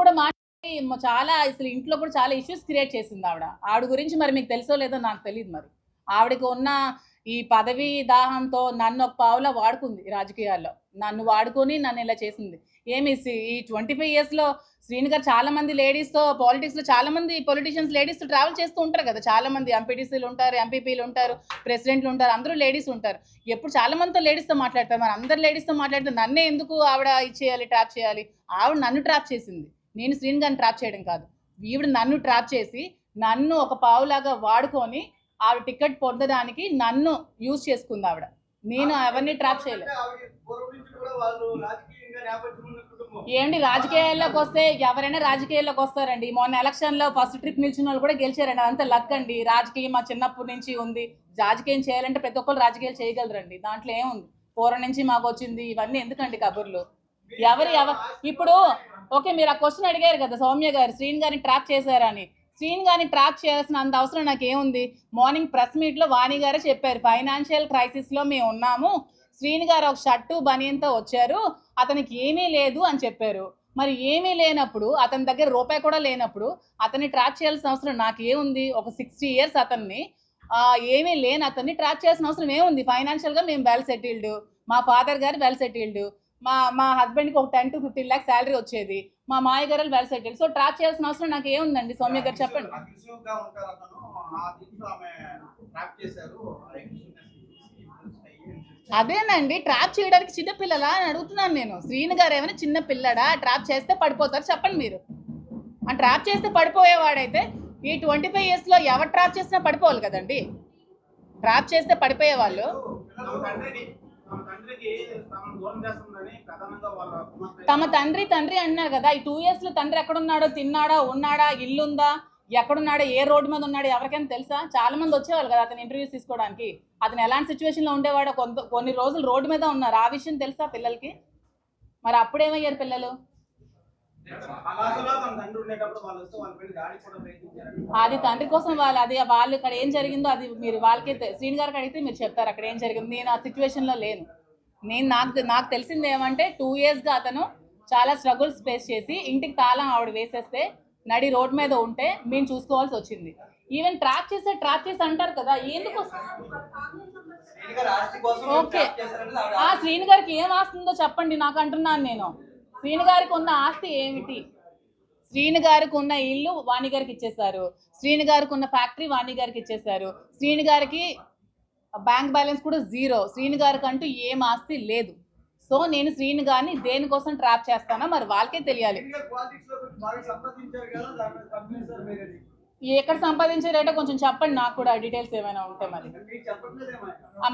కూడా చాలా అసలు ఇంట్లో కూడా చాలా ఇష్యూస్ క్రియేట్ చేసింది ఆవిడ గురించి మరి మీకు తెలుసో లేదో నాకు తెలియదు. మరి ఆవిడకి ఉన్న ఈ పదవి దాహంతో నన్ను ఒక పావులా వాడుకుంది రాజకీయాల్లో. నన్ను వాడుకొని నన్ను ఇలా చేసింది. ఏమి ఈ 25 yearsలో శ్రీని గారు చాలా మంది లేడీస్తో పాలిటిక్స్లో చాలా మంది పొలిటీషియన్స్ లేడీస్తో ట్రావెల్ చేస్తూ ఉంటారు కదా. చాలా మంది ఎంపీటీసీలు ఉంటారు, ఎంపీపీలు ఉంటారు, ప్రెసిడెంట్లు ఉంటారు, అందరూ లేడీస్ ఉంటారు. ఎప్పుడు చాలా మందితో లేడీస్తో మాట్లాడతారు. మరి అందరు లేడీస్తో మాట్లాడితే నన్నే ఎందుకు ఆవిడ ఇచ్చేయాలి, ట్రాప్ చేయాలి? ఆవిడ నన్ను ట్రాప్ చేసింది. నేను శ్రీని గారిని ట్రాప్ చేయడం కాదు. ఈవిడ నన్ను ట్రాప్ చేసి నన్ను ఒక పావులాగా వాడుకొని ఆవిడ టికెట్ పొందడానికి నన్ను యూజ్ చేసుకుంది ఆవిడ. నేను ఎవరిని ట్రాప్ చేయలేదు. ఏమండి రాజకీయాల్లోకి వస్తే ఎవరైనా రాజకీయాల్లోకి వస్తారండి. మొన్న ఎలక్షన్లో ఫస్ట్ ట్రిప్ నిల్చున్న వాళ్ళు కూడా గెలిచారండి. అదంతా లక్ అండి. రాజకీయం మా చిన్నప్పటి నుంచి ఉంది. రాజకీయం చేయాలంటే ప్రతి ఒక్కరు రాజకీయాలు చేయగలరండి. దాంట్లో ఏముంది? పూర్వం నుంచి మాకు వచ్చింది. ఇవన్నీ ఎందుకండి కబుర్లు? ఇప్పుడు ఓకే, మీరు ఆ క్వశ్చన్ అడిగారు కదా సౌమ్య గారు, శ్రీని గారిని ట్రాప్ చేశారని. శ్రీని గారిని ట్రాప్ చేయాల్సిన అంత అవసరం నాకేముంది? మార్నింగ్ ప్రెస్ మీట్లో వాణి గారే చెప్పారు, ఫైనాన్షియల్ క్రైసిస్లో మేము ఉన్నాము, శ్రీని గారు ఒక షర్టు బనియన్తో వచ్చారు, అతనికి ఏమీ లేదు అని చెప్పారు. మరి ఏమీ లేనప్పుడు, అతని దగ్గర రూపాయి కూడా లేనప్పుడు అతన్ని ట్రాప్ చేయాల్సిన అవసరం నాకేముంది? ఒక 60 years అతన్ని ఏమీ లేని అతన్ని ట్రాప్ చేయాల్సిన అవసరం ఏముంది? ఫైనాన్షియల్గా మేము వెల్ సెటిల్డ్, మా ఫాదర్ గారు వెల్ సెటిల్డ్, మా హస్బెండ్కి ఒక 10 to 15 lakhs శాలరీ వచ్చేది, మా మాయ గారు వెల్ సెటిల్డ్. సో ట్రాప్ చేయాల్సిన అవసరం నాకు ఏముందండి? సౌమ్య గారు చెప్పండి. అదేనండి, ట్రాప్ చేయడానికి చిన్నపిల్లలా అని అడుగుతున్నాను నేను. శ్రీని గారు ఏమైనా చిన్న పిల్లడా? ట్రాప్ చేస్తే పడిపోతారు చెప్పండి మీరు. ఆ ట్రాప్ చేస్తే పడిపోయేవాడైతే ఈ 25 yearsలో ఎవరు ట్రాప్ చేసినా పడిపోవాలి కదండి. ట్రాప్ చేస్తే పడిపోయే వాళ్ళు తమ తండ్రి అన్నారు కదా. ఈ 2 yearsలో తండ్రి ఎక్కడున్నాడో, తిన్నాడా, ఉన్నాడా, ఇల్లుందా, ఎక్కడున్నాడో, ఏ రోడ్డు మీద ఉన్నాడో ఎవరికైనా తెలుసా? చాలా మంది వచ్చేవాళ్ళు కదా అతను ఇంటర్వ్యూస్ తీసుకోవడానికి. అతను ఎలాంటి సిచ్యువేషన్లో ఉండేవాడో, కొన్ని రోజులు రోడ్డు మీద ఉన్నారు. ఆ విషయం తెలుసా పిల్లలకి? మరి అప్పుడేమయ్యారు పిల్లలు? అది తండ్రి కోసం వాళ్ళు ఇక్కడ ఏం జరిగిందో అది మీరు వాళ్ళకైతే శ్రీని గారికి అడిగితే మీరు చెప్తారు అక్కడ ఏం జరిగింది. నేను ఆ సిచ్యువేషన్లో లేను. నాకు తెలిసింది ఏమంటే 2 yearsగా అతను చాలా స్ట్రగుల్స్ ఫేస్ చేసి ఇంటికి తాళం ఆవిడ వేసేస్తే నడి రోడ్ మీద ఉంటే మేము చూసుకోవాల్సి వచ్చింది. ఈవెన్ ట్రాప్ చేసి అంటారు కదా, ఎందుకు? ఓకే, ఆ శ్రీని గారికి ఏం ఆస్తుందో చెప్పండి నాకు అంటున్నాను నేను. శ్రీని గారికి ఉన్న ఆస్తి ఏమిటి? శ్రీని గారికి ఉన్న ఇల్లు వాణి గారికి ఇచ్చేశారు, శ్రీని గారికి ఉన్న ఫ్యాక్టరీ వాణి గారికి ఇచ్చేశారు, శ్రీని గారికి బ్యాంక్ బ్యాలెన్స్ కూడా 0. శ్రీని గారికి అంటూ ఏం ఆస్తి లేదు. సో నేను శ్రీని గారిని దేనికోసం ట్రాప్ చేస్తానో మరి వాళ్ళకే తెలియాలి. ఎక్కడ సంపాదించారంటే కొంచెం చెప్పండి నాకు కూడా డీటెయిల్స్ ఏమైనా ఉంటే.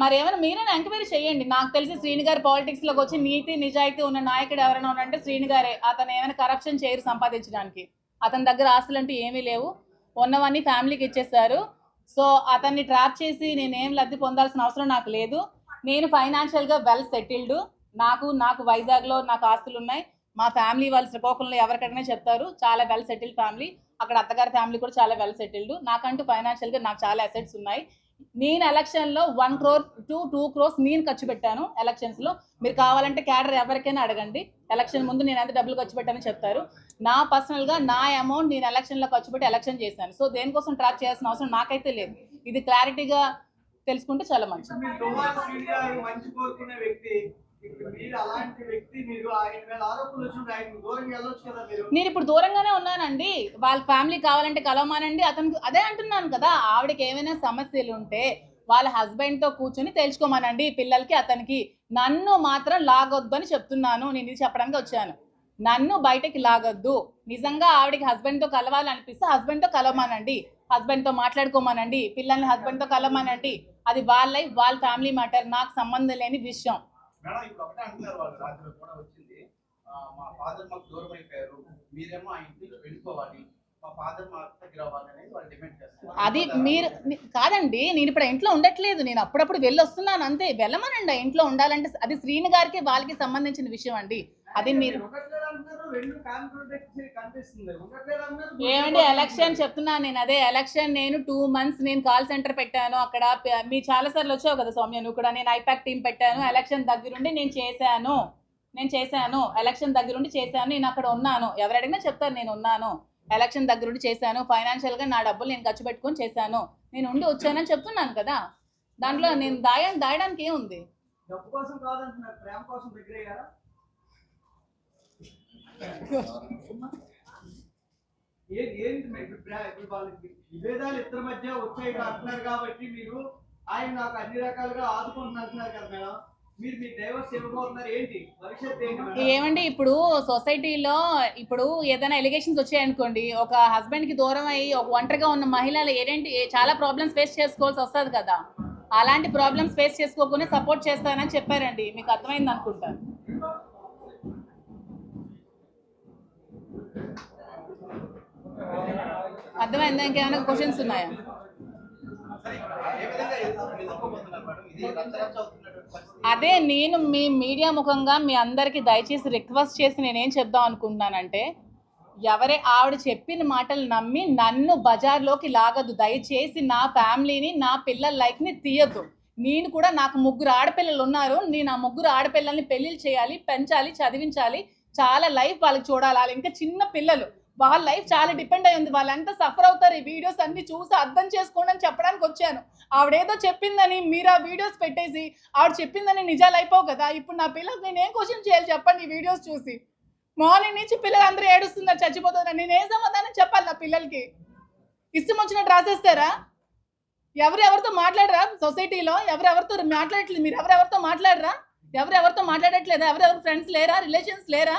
మరి ఏమైనా మీరైనా ఎంక్వైరీ చేయండి. నాకు తెలిసి శ్రీని గారు పాలిటిక్స్లోకి వచ్చి నీతి నిజాయితీ ఉన్న నాయకుడు ఎవరైనా ఉన్నారంటే శ్రీని గారే. అతను ఏమైనా కరప్షన్ చేయరు సంపాదించడానికి. అతని దగ్గర ఆస్తులు అంటూ ఏమీ లేవు, ఉన్నవన్నీ ఫ్యామిలీకి ఇచ్చేస్తారు. సో అతన్ని ట్రాప్ చేసి నేనేం లబ్ధి పొందాల్సిన అవసరం నాకు లేదు. నేను ఫైనాన్షియల్గా వెల్ సెటిల్డ్. నాకు వైజాగ్లో నాకు ఆస్తులు ఉన్నాయి. మా ఫ్యామిలీ వాళ్ళు శ్రీకాకుళంలో ఎవరికైనా చెప్తారు, చాలా వెల్ సెటిల్డ్ ఫ్యామిలీ. అక్కడ అత్తగారి ఫ్యామిలీ కూడా చాలా వెల్ సెటిల్డ్. నాకంటూ ఫైనాన్షియల్గా నాకు చాలా అసెట్స్ ఉన్నాయి. నేను ఎలక్షన్లో 1 crore to 2 crores నేను ఖర్చు పెట్టాను ఎలక్షన్స్లో. మీరు కావాలంటే క్యాడర్ ఎవరికైనా అడగండి. ఎలక్షన్ ముందు నేను ఎంత డబ్బులు ఖర్చు పెట్టానని చెప్తారు. నా పర్సనల్గా నా అమౌంట్ నేను ఎలక్షన్లో ఖర్చు పెట్టి ఎలక్షన్ చేశాను. సో దేనికోసం ట్రాప్ చేయాల్సిన అవసరం నాకైతే లేదు. ఇది క్లారిటీగా తెలుసుకుంటే చాలా మంచిది. నేను ఇప్పుడు దూరంగానే ఉన్నానండి. వాళ్ళ ఫ్యామిలీ కావాలంటే కలవమానండి. అతనికి అదే అంటున్నాను కదా, ఆవిడకి ఏమైనా సమస్యలు ఉంటే వాళ్ళ హస్బెండ్తో కూర్చొని తెలుసుకోమనండి పిల్లలకి అతనికి. నన్ను మాత్రం లాగొద్దు అని చెప్తున్నాను. నేను ఇది చెప్పడానికి వచ్చాను. నన్ను బయటకి లాగొద్దు. నిజంగా ఆవిడకి హస్బెండ్తో కలవాలనిపిస్తే హస్బెండ్తో కలవమానండి, హస్బెండ్తో మాట్లాడుకోమనండి, పిల్లల్ని హస్బెండ్తో కలవమానండి. అది వాళ్ళ లైఫ్, వాళ్ళ ఫ్యామిలీ మ్యాటర్, నాకు సంబంధం లేని విషయం. మేడం ఇప్పుడు ఒకటే అంటున్నారు, వాళ్ళు రాత్రి కూడా వచ్చింది, మా ఫాదర్ మాకు దూరం అయిపోయారు, మీరేమో ఆ ఇంటి నుంచి వెళ్ళిపోవాలి, మా ఫాదర్ మా దగ్గర అవ్వాలి అనేది వాళ్ళు డిమాండ్ చేస్తారు. అది మీరు కాదండి, నేను ఇప్పుడు ఇంట్లో ఉండట్లేదు, నేను అప్పుడప్పుడు వెళ్ళి వస్తున్నాను అంతే. వెళ్ళమనండి ఇంట్లో ఉండాలంటే. అది శ్రీని గారికి వాళ్ళకి సంబంధించిన విషయం అండి. అది మీరు ఏమండి ఎలక్షన్ చెప్తున్నాను నేను. అదే ఎలక్షన్ నేను 2 months నేను కాల్ సెంటర్ పెట్టాను అక్కడ. మీ చాలా సార్లు వచ్చావు కదా సౌమ్య, నువ్వు కూడా. నేను ఐపాక్ టీం పెట్టాను, ఎలక్షన్ దగ్గరుండి నేను చేశాను. నేను చేశాను, ఎలక్షన్ దగ్గరుండి చేశాను, నేను అక్కడ ఉన్నాను, ఎవరు అడిగినా చెప్తారు నేను ఉన్నాను, ఎలక్షన్ దగ్గరుండి చేశాను, ఫైనాన్షియల్గా నా డబ్బులు నేను ఖర్చు పెట్టుకొని చేశాను, నేను ఉండి వచ్చానని చెప్తున్నాను కదా. దాంట్లో నేను దాయడానికి ఏముంది? డబ్బు కోసం కాదంటున్నారు, ప్రేమ కోసం దగ్గర అయ్యారా? ఇప్పుడు వాళ్ళకి విభేదాలు ఇద్దరి మధ్య వచ్చాయి అంటున్నారు కాబట్టి మీరు ఆయన నాకు అన్ని రకాలుగా ఆదుకుంటున్నారు కదా మేడం, మీరు మీ డైవర్స్ ఇవ్వబోతున్నారు ఏంటి భవిష్యత్తు ఏంటి? ఏమండి ఇప్పుడు సొసైటీలో ఇప్పుడు ఏదైనా ఎలిగేషన్స్ వచ్చాయనుకోండి, ఒక హస్బెండ్ కి దూరం అయ్యి ఒక ఒంటరిగా ఉన్న మహిళలు చాలా ప్రాబ్లమ్స్ ఫేస్ చేసుకోవాల్సి వస్తుంది కదా. అలాంటి ప్రాబ్లమ్స్ ఫేస్ చేసుకోకుండా సపోర్ట్ చేస్తానని చెప్పారండి, మీకు అర్థమైంది అనుకుంటాను. అర్థమైందా? ఇంకేమైనా క్వశ్చన్స్ ఉన్నాయా? అదే నేను మీ మీడియా ముఖంగా మీ అందరికీ దయచేసి రిక్వెస్ట్ చేసి నేనేం చెప్దాం అనుకుంటున్నానంటే, ఆవిడ చెప్పిన మాటలు నమ్మి నన్ను బజార్లోకి లాగదు. దయచేసి నా ఫ్యామిలీని, నా పిల్లల లైఫ్ని తీయద్దు. నేను కూడా, నాకు 3 ఆడపిల్లలు ఉన్నారు, నేను ఆ 3 ఆడపిల్లల్ని పెళ్ళిళ్ళు చేయాలి, పెంచాలి, చదివించాలి, చాలా లైఫ్ వాళ్ళకి చూడాలి. వాళ్ళు ఇంకా చిన్న పిల్లలు, వాళ్ళ లైఫ్ చాలా డిపెండ్ అయి ఉంది, వాళ్ళు ఎంత సఫర్ అవుతారు. ఈ వీడియోస్ అన్ని చూసి అర్థం చేసుకోండి అని చెప్పడానికి వచ్చాను. ఆవిడేదో చెప్పిందని మీరు ఆ వీడియోస్ పెట్టేసి ఆవిడ చెప్పిందని నిజాలు అయిపోవు కదా. ఇప్పుడు నా పిల్లలకు నేను ఏం క్వశ్చన్ చేయాలి చెప్పండి? ఈ వీడియోస్ చూసి మార్నింగ్ నుంచి పిల్లలు అందరూ ఏడుస్తున్నారు, చచ్చిపోతున్నారు, నేను ఏం సమాధానం చెప్పాలి నా పిల్లలకి? ఇష్టం వచ్చినట్టు రాసేస్తారా? ఎవరెవరితో మాట్లాడరా? సొసైటీలో ఎవరెవరితో మాట్లాడట్లేదు, మీరు ఎవరెవరితో మాట్లాడరా? ఎవరెవరితో మాట్లాడట్లేదా? ఎవరెవరు ఫ్రెండ్స్ లేరా, రిలేషన్స్ లేరా?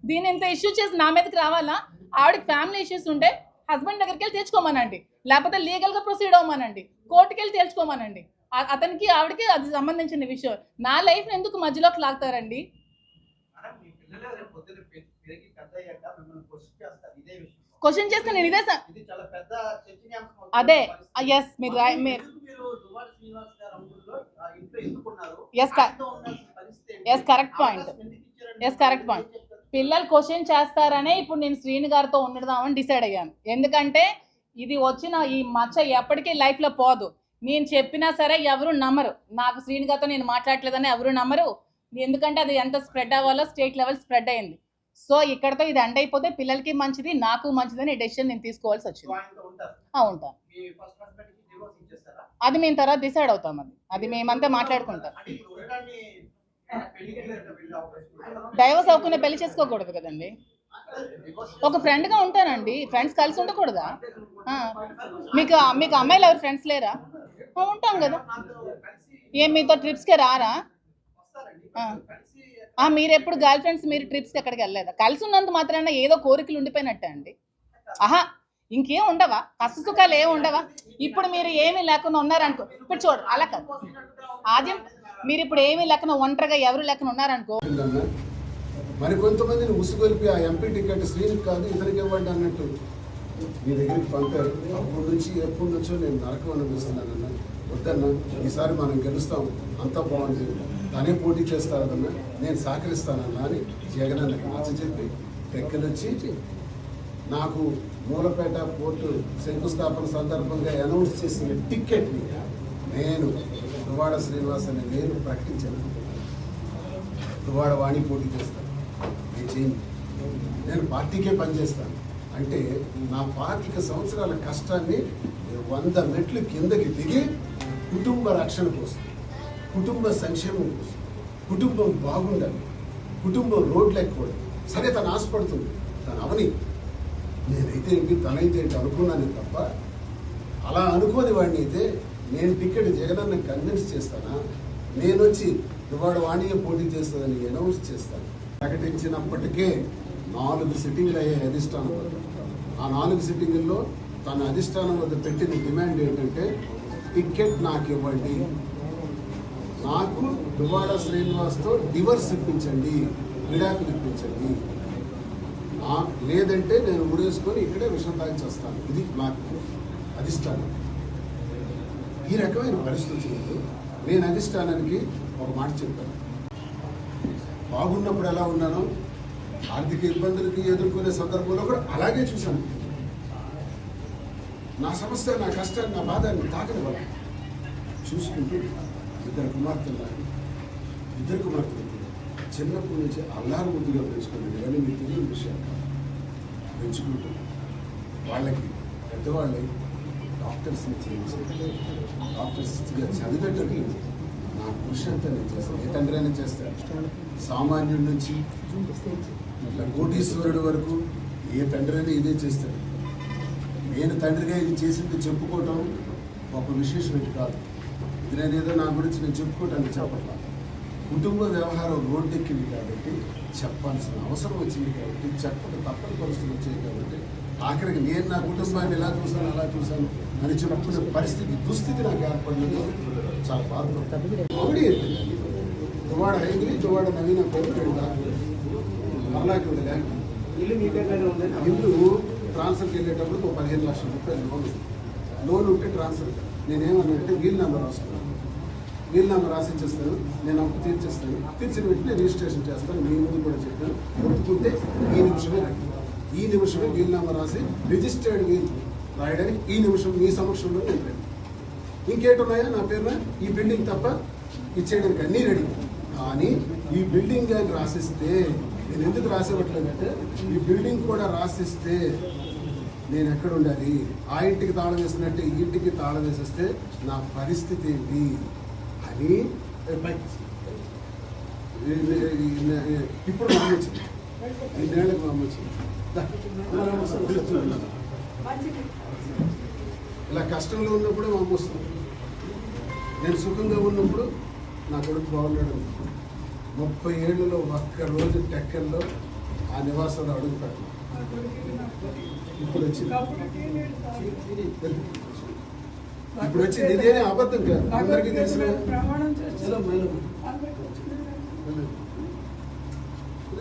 దీన్ని ఇంత ఇష్యూ చేసి నా మీదకి రావాలా? ఆవిడకి ఫ్యామిలీ ఇష్యూస్ ఉంటే హస్బెండ్ దగ్గరికి వెళ్ళి తెచ్చుకోమనండి, లేకపోతే లీగల్గా ప్రొసీడ్ అవ్వమనండి, కోర్టుకి వెళ్ళి తెచ్చుకోమనండి. అతనికి ఆవిడకి అది సంబంధించిన విషయం. నా లైఫ్ని ఎందుకు మధ్యలోకి లాగుతారండి? క్వశ్చన్ చేస్తే నేను ఇదే అదే ఎస్ మీరు yes correct point, yes correct point. పిల్లలు క్వశ్చన్ చేస్తారనే ఇప్పుడు నేను శ్రీని గారితో ఉండదామని డిసైడ్ అయ్యాను. ఎందుకంటే ఇది వచ్చిన ఈ మచ్చ ఎప్పటికీ లైఫ్లో పోదు. నేను చెప్పినా సరే ఎవరు నమ్మరు, నాకు శ్రీని గారితో నేను మాట్లాడలేదని ఎవరు నమ్మరు. ఎందుకంటే అది ఎంత స్ప్రెడ్ అవ్వాలో స్టేట్ లెవెల్ స్ప్రెడ్ అయింది. సో ఇక్కడతో ఇది ఎండ్ అయిపోతే పిల్లలకి మంచిది, నాకు మంచిదని డెసిషన్ నేను తీసుకోవాల్సి వచ్చింది. ఉంటాను, అది మేము తర్వాత డిసైడ్ అవుతాం. అది మేమంతా మాట్లాడుకుంటాం. డైవర్స్ అవ్వకుండా పెళ్లి చేసుకోకూడదు కదండి. ఒక ఫ్రెండ్గా ఉంటానండి, ఫ్రెండ్స్ కలిసి ఉండకూడదా? మీకు అమ్మాయిలు ఎవరు ఫ్రెండ్స్ లేరా? ఉంటాం కదా. ఏం మీతో ట్రిప్స్కి రారా? మీరు ఎప్పుడు గర్ల్ ఫ్రెండ్స్ మీరు ట్రిప్స్కి ఎక్కడికి వెళ్ళలేదా? కలిసి ఉన్నంత మాత్రాన ఏదో కోరికలు ఉండిపోయినట్టే అండి. ఇంకేం ఉండవా? కష్ట సుఖాలు ఏమి ఉండవా? ఇప్పుడు మీరు ఏమీ లేకుండా ఉన్నారనుకో, ఇప్పుడు చూడు అలా కాదు. ఆద్యం మీరు ఇప్పుడు ఏమీ లేకుండా ఒంటరిగా ఎవరు లేకుండా ఉన్నారనుకో, మరి కొంతమందిని ఉసుగొలిపి ఆ ఎంపీ టికెట్ శ్రీనికి కాదు ఇతనికి ఇవ్వండి అన్నట్టు మీ దగ్గరికి పంపారు. ఎప్పటి నుంచో నేను నరకం అనిపిస్తున్నానన్నా. వద్దన్నా, ఈసారి మనం గెలుస్తాం, అంతా బాగుంది, తనే పోటీ చేస్తారన్నా, నేను సహకరిస్తానన్నా అని జగన్ అన్నకి నచ్చ చెప్పి టెక్కలొచ్చి నాకు మూలపేట పోర్టు శంకుస్థాపన సందర్భంగా అనౌన్స్ చేసిన టిక్కెట్ని నేను దువ్వాడ శ్రీనివాస్ అని నేను ప్రకటించాను. దువ్వాడ వాణి పోటీ చేస్తాను, నేను చేయను, నేను పార్టీకే పనిచేస్తాను అంటే నా 25 సంవత్సరాల కష్టాన్ని 100 మెట్లు కిందకి దిగి కుటుంబ రక్షణ కోసం, కుటుంబ సంక్షేమం కోసం, కుటుంబం బాగుండాలి, కుటుంబం రోడ్లు ఎక్కకూడదు. సరే తను ఆశపడుతుంది, తను అవని, నేనైతే ఏంటి తనైతే ఏంటి అనుకున్నాను తప్ప, అలా అనుకోని వాడిని అయితే నేను టికెట్ జగనన్న కన్విన్స్ చేస్తానా? నేను వచ్చి దువ్వాడ వాణియే పోటీ చేస్తుందని అనౌన్స్ చేస్తాను. ప్రకటించినప్పటికే 4 సిట్టింగ్లు అయ్యాయి అధిష్టానం వద్ద. ఆ 4 సిట్టింగుల్లో తన అధిష్టానం వద్ద పెట్టిన డిమాండ్ ఏంటంటే టికెట్ నాకు ఇవ్వండి, నాకు దువ్వాడ శ్రీనివాస్తో డివర్స్ ఇప్పించండి, విడాకులు ఇప్పించండి, లేదంటే నేను ఊరేసుకొని ఇక్కడే విషం తాగి చేస్తాను. ఇది నాకు అధిష్టానం. ఈ రకమైన పరిస్థితులు నేను అధిష్టానానికి ఒక మాట చెప్పాను. బాగున్నప్పుడు ఎలా ఉన్నానో ఆర్థిక ఇబ్బందులకి ఎదుర్కొనే సందర్భంలో కూడా అలాగే చూశాను. నా సమస్య, నా కష్టాన్ని, నా బాధని తాకని వల్ల చూసుకుంటూ 2 కుమార్తెలు చిన్నప్పటి నుంచి అల్లారు ముద్దుగా పెంచుకున్నది. ఇవన్నీ మీకు తెలియని విషయాలు పెంచుకుంటూ వాళ్ళకి పెద్దవాళ్ళై డాక్టర్స్ని చేయించి డాక్టర్స్గా చదివేటట్టు నా కృషి అంతా నేను చేస్తాను. ఏ తండ్రి అయినా చేస్తాను. సామాన్యుడి నుంచి ఇట్లా కోటీశ్వరుడు వరకు ఏ తండ్రి అయినా ఇదే చేస్తాడు. నేను తండ్రిగా ఇది చేసింది చెప్పుకోవటం ఒక విశేషమైనది కాదు. ఇది నేను ఏదో నా గురించి నేను చెప్పుకోవటానికి చెప్పట్లా. కుటుంబ వ్యవహారం రోడ్డెక్కింది కాబట్టి చెప్పాల్సిన అవసరం వచ్చింది కాబట్టి చెప్పక తప్పని పరిస్థితులు వచ్చాయి కాబట్టి ఆఖరికి నేను నా కుటుంబాన్ని ఎలా చూశాను అలా చూశాను అని చెప్పుకునే పరిస్థితి దుస్థితి నాకు ఏర్పడినది. చాలా బాధపడుతుంది. ఆవిడ దువాడ హైదరి దువాడ నవీన పేరు మరలాకి వదిలే ఇల్లు ట్రాన్స్ఫర్కి వెళ్ళేటప్పుడు ఒక 15 లక్షల రూపాయలు లోన్ ఉంటే ట్రాన్స్ఫర్ నేనేమన్నంటే వీల్ నెంబర్ రాసుకున్నాను. వీల్ నెంబర్ రాసిచ్చేస్తాను, నేను అప్పు తీర్చేస్తాను. తీర్చిన వెంటనే రిజిస్ట్రేషన్ చేస్తాను. మీ ముందు కూడా చెప్పాను. ఒప్పుకుంటే ఈ నిమిషమే వీల్ నెంబర్ రాసి రిజిస్టర్డ్ వీల్ రాయడానికి ఈ నిమిషం మీ సమక్షంలో నేను ఇంకేటున్నాయా నా పేరున ఈ బిల్డింగ్ తప్ప ఇచ్చేయడానికి అన్నీ రెడీ. కానీ ఈ బిల్డింగ్ అని రాసిస్తే నేను ఎందుకు రాసేవట్లేదంటే ఈ బిల్డింగ్ కూడా రాసిస్తే నేను ఎక్కడ ఉండాలి? ఆ ఇంటికి తాళం వేసినట్టే ఈ ఇంటికి తాళం వేసేస్తే నా పరిస్థితి ఏంటి అని ఇప్పుడు మా అమ్మ వచ్చింది. 2 ఏళ్ళకి మా అమ్మ వచ్చింది. ఇలా కష్టంలో ఉన్నప్పుడే మా అమ్మ వస్తుంది. నేను సుఖంగా ఉన్నప్పుడు నా కొడుకు బాగున్నాడు. 30 ఏళ్ళలో ఒక్కరోజు టెక్కల్లో ఆ నివాసంలో అడుగు పెట్టాను. ఇప్పుడు వచ్చింది ఇదేనే అబద్ధం కాదు. అందరికీ తెలిసిన